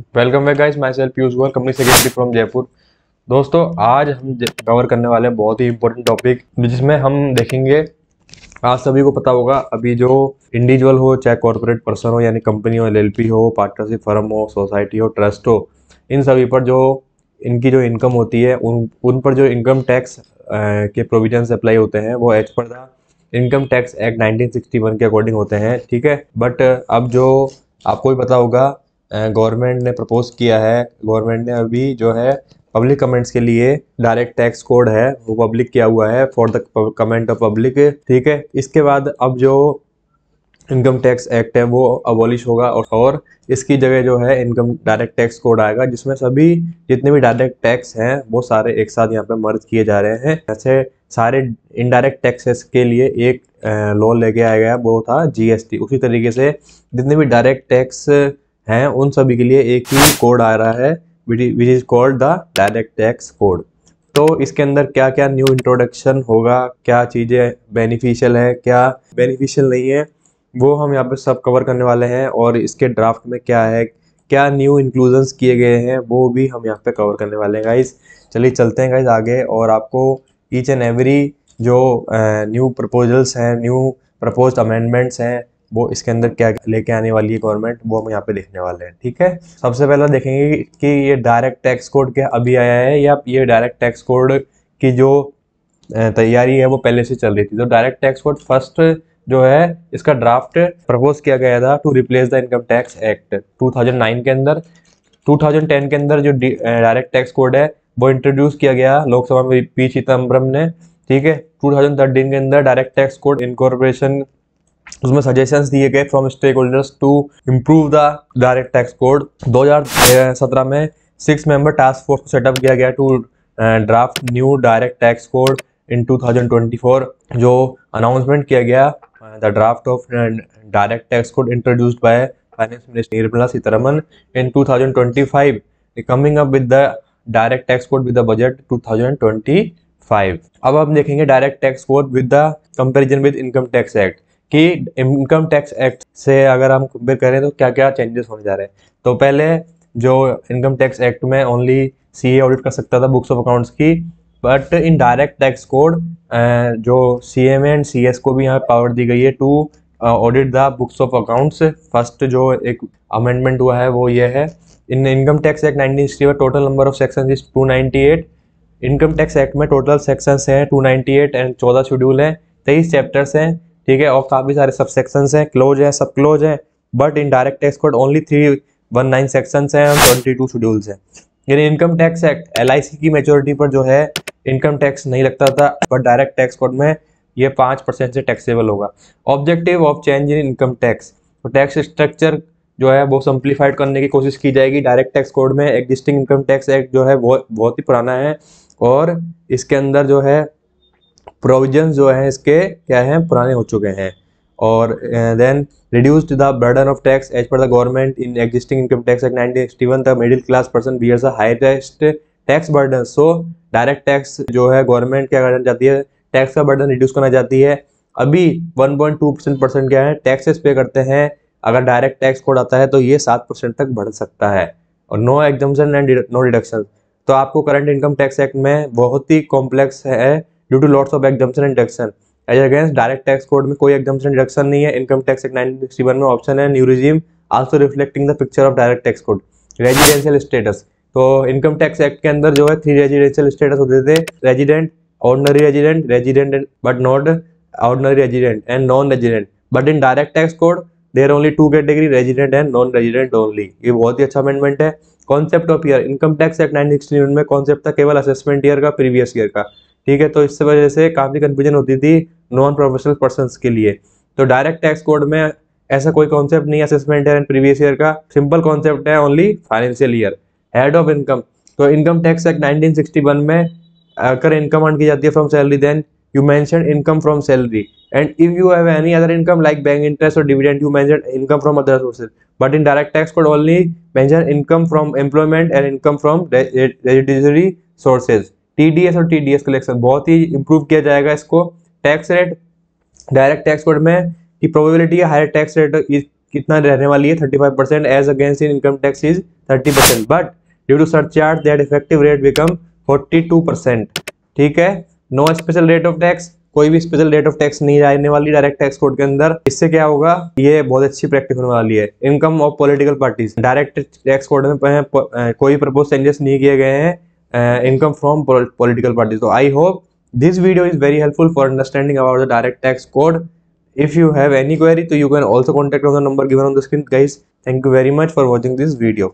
Welcome back guys, my self Piyush Goyal, company secretary from Jaipur. दोस्तों, आज हम कवर करने वाले हैं बहुत ही इंपॉर्टेंट टॉपिक, जिसमें हम देखेंगे। आज सभी को पता होगा, अभी जो इंडिविजुअल हो चाहे कॉर्पोरेट पर्सन हो, यानी कंपनी हो, एलएलपी हो, पार्टनरशिप फर्म हो, सोसाइटी हो, ट्रस्ट हो, इन सभी पर जो इनकी जो इनकम होती है, उन पर जो इनकम टैक्स के प्रोविजंस अप्लाई होते हैं, वो as per the income tax act 1961 के अकॉर्डिंग होते हैं। ठीक है, बट अब जो आपको भी पता होगा, गवर्नमेंट ने प्रपोज किया है, गवर्नमेंट ने अभी जो है पब्लिक कमेंट्स के लिए डायरेक्ट टैक्स कोड है वो पब्लिक किया हुआ है for the comment of public. ठीक है, इसके बाद अब जो इनकम टैक्स एक्ट है वो अबॉलिश होगा और इसकी जगह जो है इनकम डायरेक्ट टैक्स कोड आएगा, जिसमें सभी जितने भी डायरेक्ट टैक्स हैं वो सारे एक साथ यहाँ पे मर्ज किए जा रहे हैं। जैसे सारे इनडायरेक्ट टैक्सेस के लिए एक लॉ लेके आया गया, वो था जीएसटी। उसी तरीके से जितने भी डायरेक्ट टैक्स हैं उन सभी के लिए एक ही कोड आ रहा है, which is called the direct tax code. तो इसके अंदर क्या क्या न्यू इंट्रोडक्शन होगा, क्या चीज़ें बेनिफिशियल है, क्या बेनिफिशियल नहीं है, वो हम यहाँ पे सब कवर करने वाले हैं। और इसके ड्राफ्ट में क्या है, क्या न्यू इंक्लूजन्स किए गए हैं, वो भी हम यहाँ पे कवर करने वाले हैं गाइस। चलिए चलते हैं गाइस आगे, और आपको ईच एंड एवरी जो न्यू प्रपोजल्स हैं, न्यू प्रपोज्ड अमेंडमेंट्स हैं, वो इसके अंदर क्या लेके आने वाली है गवर्नमेंट, वो हम यहाँ पे देखने वाले हैं। ठीक है, सबसे पहले देखेंगे कि ये डायरेक्ट टैक्स कोड क्या अभी आया है, या ये डायरेक्ट टैक्स कोड की जो तैयारी है वो पहले से चल रही थी। तो डायरेक्ट टैक्स कोड फर्स्ट जो है, इसका ड्राफ्ट प्रपोज किया गया था to replace the income tax act 2009 के अंदर। 2010 के अंदर जो डायरेक्ट टैक्स कोड है वो इंट्रोड्यूस किया गया लोकसभा में पी चिदम्बरम ने। ठीक है, 2013 के अंदर डायरेक्ट टैक्स कोड इनकॉर्पोरेशन, उसमें सजेशंस दिए गए from stakeholders to improve the direct tax code. 2017 में 6 मेंबर टास्क फोर्स को सेटअप किया गया to draft new direct tax code in 2024। जो अनाउंसमेंट किया गया, the draft of direct tax code introduced by finance minister Nirmala Sitharaman in 2025, coming up with the direct tax code with the budget 2025। अब हम देखेंगे direct tax code with the comparison with income tax act, कि income tax act से अगर हम compare करें तो क्या क्या चेंजेस होने जा रहे हैं। तो पहले जो इनकम टैक्स एक्ट में ओनली सीए ऑडिट कर सकता था बुक्स ऑफ अकाउंट्स की, but in direct tax code जो सीएमए एंड सीएस को भी यहाँ पावर दी गई है to audit the books of accounts. First जो एक अमेंडमेंट हुआ है वो ये है, in income tax act 1960 total number of section is 298। Income tax act में टोटल सेक्शंस हैं 298 एंड 14 शेड्यूल हैं, 23 चैप्टर्स हैं। ठीक है, और काफ़ी सारे सब सेक्शंस हैं, क्लोज हैं, सब क्लोज हैं। But in direct tax code only 319 sections हैं और 22 शेड्यूल्स हैं। यानी इनकम टैक्स एक्ट एलआईसी की मेच्योरिटी पर जो है इनकम टैक्स नहीं लगता था, बट डायरेक्ट टैक्स कोड में ये 5% से टैक्सेबल होगा। Objective of change in income tax, तो टैक्स स्ट्रक्चर जो है वो सिंप्लीफाइड करने की कोशिश की जाएगी डायरेक्ट टैक्स कोड में। एग्जिस्टिंग इनकम टैक्स एक्ट जो है वो बहुत ही पुराना है, और इसके अंदर जो है प्रोविजंस जो है इसके क्या हैं, पुराने हो चुके हैं। और then reduced the burden of tax as per the government in existing income tax act 1961, the middle class person bears the highest tax burden. So direct tax जो है गवर्नमेंट क्या करना चाहती है, टैक्स का बर्डन रिड्यूस करना चाहती है। अभी 1.2% क्या है टैक्सेस पे करते हैं, अगर डायरेक्ट टैक्स कोड आता है तो ये 7% तक बढ़ सकता है, और no exemption and no deduction. तो आपको करंट इनकम टैक्स एक्ट में बहुत ही कॉम्प्लेक्स है due to lots of exemption and deduction. As against direct tax code में कोई एग्जम्पशन डिडक्शन नहीं है। इनकम टैक्स एक्ट 1961 में ऑप्शन है new regime also reflecting the picture of direct tax code. Residential status, तो income tax act के अंदर जो है 3 रेजिडेंशियल स्टेटस होते थे, resident, ordinary resident, resident but not ordinary resident and non resident. But in direct tax code there only 2 category, resident and non resident only. ये बहुत ही अच्छा अमेंडमेंट है। Concept of year, income tax act 1961 में concept था केवल assessment year का, previous year का। ठीक है, तो इस वजह से काफी कंफ्यूजन होती थी नॉन प्रोफेशनल पर्संस के लिए। तो डायरेक्ट टैक्स कोड में ऐसा कोई कॉन्सेप्ट नहीं है assessment year and previous year का, सिंपल कॉन्सेप्ट है only financial year. Head of income, तो इनकम टैक्स एक्ट 1961 में अगर इनकम अर्न की जाती है from salary, then you mentioned income from salary, and if you have any other income like bank interest or dividend, you mentioned income from other sources. But in direct tax code only mention income from employment and income from residuary sources। TDS और TDS collection बहुत ही improve किया जाएगा इसको। Tax rate direct tax code में की probability है higher tax rate कितना रहने वाली है 35% as against in income tax is 30%, but due to surcharge that effective rate become 42%। ठीक है, no special rate of tax, कोई भी स्पेशल रेट ऑफ टैक्स नहीं आने वाली डायरेक्ट टैक्स कोड के अंदर। इससे क्या होगा, ये बहुत अच्छी प्रैक्टिस होने वाली है। Income of political parties, direct tax code में कोई प्रपोज चेंजेस नहीं किए गए हैं इनकम फ्रॉम पॉलिटिकल पार्टीज। तो I hope this video is very helpful for understanding about the direct tax code. If you have any query, so you can also contact on the number given on the screen. Guys, thank you very much for watching this video.